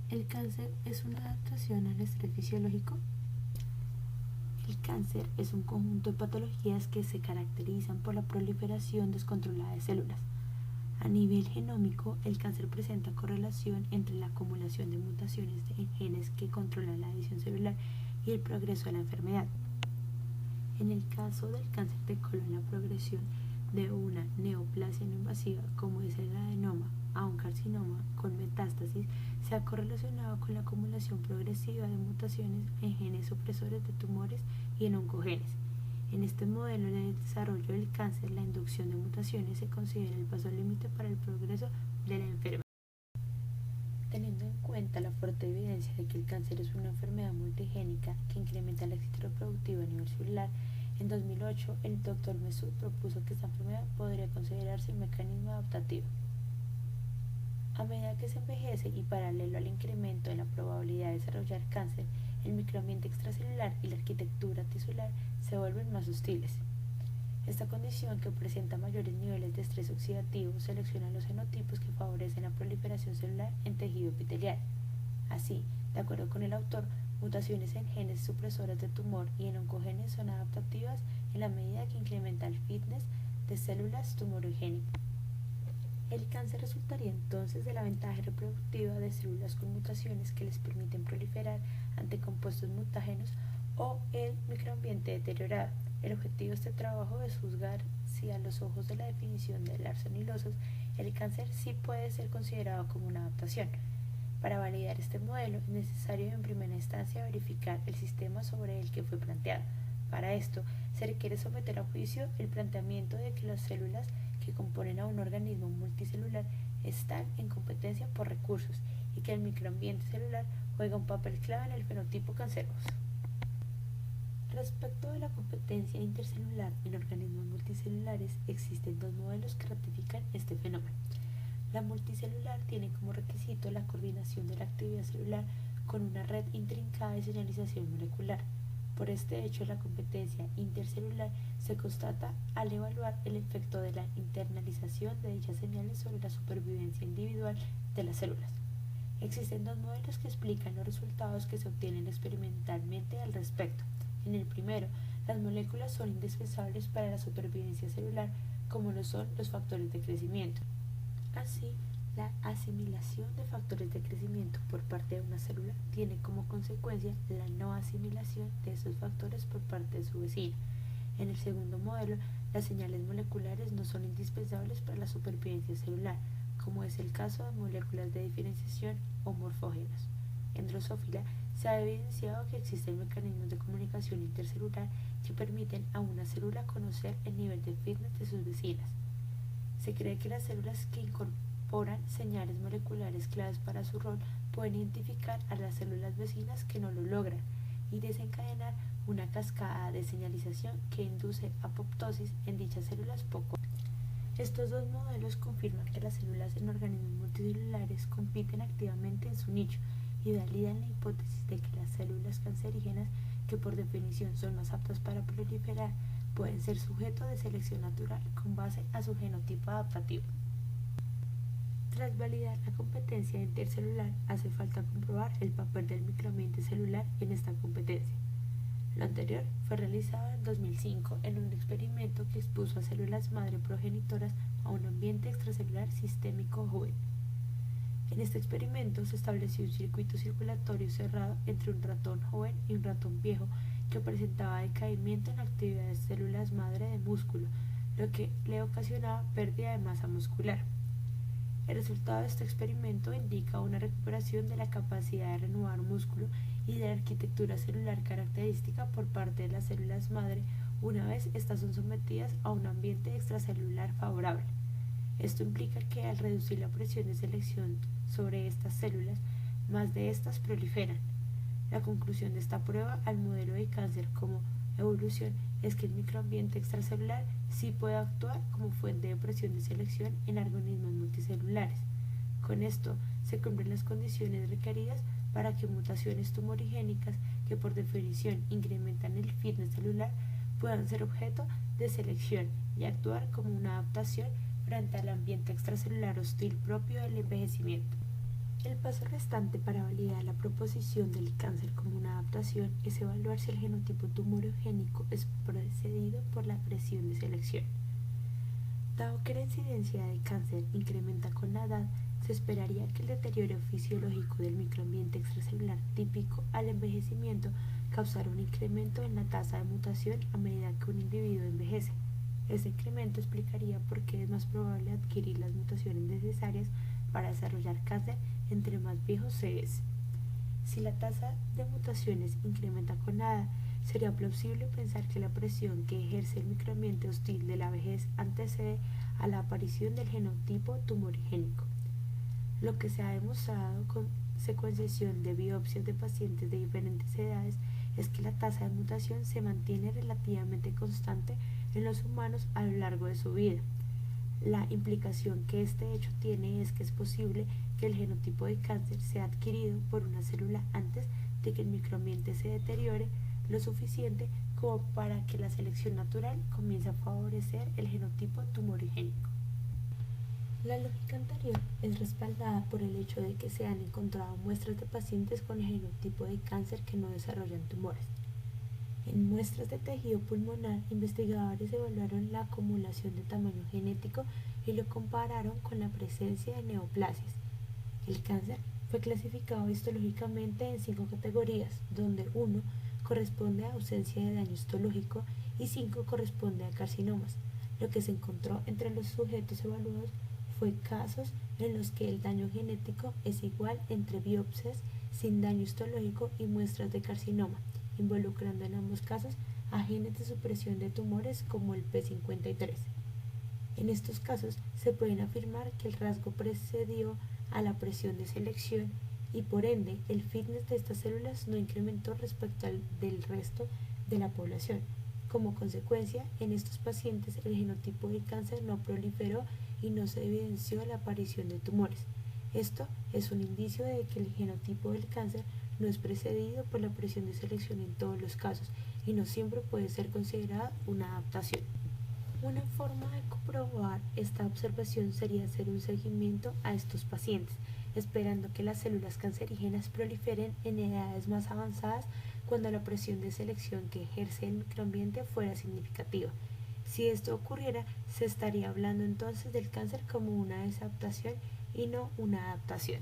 ¿El cáncer es una adaptación al estrés fisiológico? El cáncer es un conjunto de patologías que se caracterizan por la proliferación descontrolada de células. A nivel genómico, el cáncer presenta correlación entre la acumulación de mutaciones en genes que controlan la división celular y el progreso de la enfermedad. En el caso del cáncer de colon, la progresión de una neoplasia no invasiva, como es el adenoma, a un carcinoma con metástasis, se ha correlacionado con la acumulación progresiva de mutaciones en genes supresores de tumores y en oncogenes. En este modelo de desarrollo del cáncer, la inducción de mutaciones se considera el paso límite para el progreso de la enfermedad. Teniendo en cuenta la fuerte evidencia de que el cáncer es una enfermedad multigénica que incrementa el éxito reproductivo a nivel celular, en 2008 el Dr. Mesud propuso que esta enfermedad podría considerarse un mecanismo adaptativo. A medida que se envejece y paralelo al incremento en la probabilidad de desarrollar cáncer, el microambiente extracelular y la arquitectura tisular se vuelven más hostiles. Esta condición, que presenta mayores niveles de estrés oxidativo, selecciona los genotipos que favorecen la proliferación celular en tejido epitelial. Así, de acuerdo con el autor, mutaciones en genes supresores de tumor y en oncogenes son adaptativas en la medida que incrementa el fitness de células tumorigénicas. El cáncer resultaría entonces de la ventaja reproductiva de células con mutaciones que les permiten proliferar ante compuestos mutágenos o el microambiente deteriorado. El objetivo de este trabajo es juzgar si a los ojos de la definición de Larson-Losos el cáncer sí puede ser considerado como una adaptación. Para validar este modelo es necesario en primera instancia verificar el sistema sobre el que fue planteado. Para esto se requiere someter a juicio el planteamiento de que las células que componen a un organismo multicelular están en competencia por recursos y que el microambiente celular juega un papel clave en el fenotipo canceroso. Respecto de la competencia intercelular en organismos multicelulares, existen dos modelos que ratifican este fenómeno. La multicelular tiene como requisito la coordinación de la actividad celular con una red intrincada de señalización molecular. Por este hecho, la competencia intercelular se constata al evaluar el efecto de la internalización de dichas señales sobre la supervivencia individual de las células. Existen dos modelos que explican los resultados que se obtienen experimentalmente al respecto. En el primero, las moléculas son indispensables para la supervivencia celular, como lo son los factores de crecimiento. Así, la asimilación de factores de crecimiento por parte de una célula tiene como consecuencia la no asimilación de esos factores por parte de su vecina. En el segundo modelo, las señales moleculares no son indispensables para la supervivencia celular, como es el caso de moléculas de diferenciación o morfógenos. En Drosophila se ha evidenciado que existen mecanismos de comunicación intercelular que permiten a una célula conocer el nivel de fitness de sus vecinas. Se cree que las células que incorporan señales moleculares claves para su rol pueden identificar a las células vecinas que no lo logran y desencadenar una cascada de señalización que induce apoptosis en dichas células poco. Estos dos modelos confirman que las células en organismos multicelulares compiten activamente en su nicho y validan la hipótesis de que las células cancerígenas, que por definición son más aptas para proliferar, pueden ser sujeto de selección natural con base a su genotipo adaptativo. Tras validar la competencia intercelular, hace falta comprobar el papel del microambiente celular en esta competencia. Lo anterior fue realizado en 2005 en un experimento que expuso a células madre progenitoras a un ambiente extracelular sistémico joven. En este experimento se estableció un circuito circulatorio cerrado entre un ratón joven y un ratón viejo que presentaba decaimiento en la actividad de células madre de músculo, lo que le ocasionaba pérdida de masa muscular. El resultado de este experimento indica una recuperación de la capacidad de renovar músculo y de la arquitectura celular característica por parte de las células madre una vez estas son sometidas a un ambiente extracelular favorable. Esto implica que al reducir la presión de selección sobre estas células, más de estas proliferan. La conclusión de esta prueba al modelo de cáncer como evolución es que el microambiente extracelular sí puede actuar como fuente de presión de selección en organismos multicelulares. Con esto se cumplen las condiciones requeridas para que mutaciones tumorigénicas que por definición incrementan el fitness celular puedan ser objeto de selección y actuar como una adaptación frente al ambiente extracelular hostil propio del envejecimiento. El paso restante para validar la proposición del cáncer como una adaptación es evaluar si el genotipo tumorigénico es precedido por la presión de selección. Dado que la incidencia de cáncer incrementa con la edad, se esperaría que el deterioro fisiológico del microambiente extracelular típico al envejecimiento causara un incremento en la tasa de mutación a medida que un individuo envejece. Este incremento explicaría por qué es más probable adquirir las mutaciones necesarias para desarrollar cáncer entre más viejo se es. Si la tasa de mutaciones incrementa con la edad, sería plausible pensar que la presión que ejerce el microambiente hostil de la vejez antecede a la aparición del genotipo tumorigénico. Lo que se ha demostrado con secuenciación de biopsias de pacientes de diferentes edades es que la tasa de mutación se mantiene relativamente constante en los humanos a lo largo de su vida. La implicación que este hecho tiene es que es posible que el genotipo de cáncer sea adquirido por una célula antes de que el microambiente se deteriore lo suficiente como para que la selección natural comience a favorecer el genotipo tumorigénico. La lógica anterior es respaldada por el hecho de que se han encontrado muestras de pacientes con el genotipo de cáncer que no desarrollan tumores. En muestras de tejido pulmonar, investigadores evaluaron la acumulación de tamaño genético y lo compararon con la presencia de neoplasias. El cáncer fue clasificado histológicamente en 5 categorías, donde 1 corresponde a ausencia de daño histológico y 5 corresponde a carcinomas. Lo que se encontró entre los sujetos evaluados fue casos en los que el daño genético es igual entre biopsias sin daño histológico y muestras de carcinoma, involucrando en ambos casos a genes de supresión de tumores como el P53. En estos casos se puede afirmar que el rasgo precedió a la presión de selección y por ende el fitness de estas células no incrementó respecto al del resto de la población. Como consecuencia, en estos pacientes el genotipo de cáncer no proliferó y no se evidenció la aparición de tumores. Esto es un indicio de que el genotipo del cáncer no es precedido por la presión de selección en todos los casos y no siempre puede ser considerada una adaptación. Una forma de comprobar esta observación sería hacer un seguimiento a estos pacientes, esperando que las células cancerígenas proliferen en edades más avanzadas cuando la presión de selección que ejerce el microambiente fuera significativa. Si esto ocurriera, se estaría hablando entonces del cáncer como una desadaptación y no una adaptación.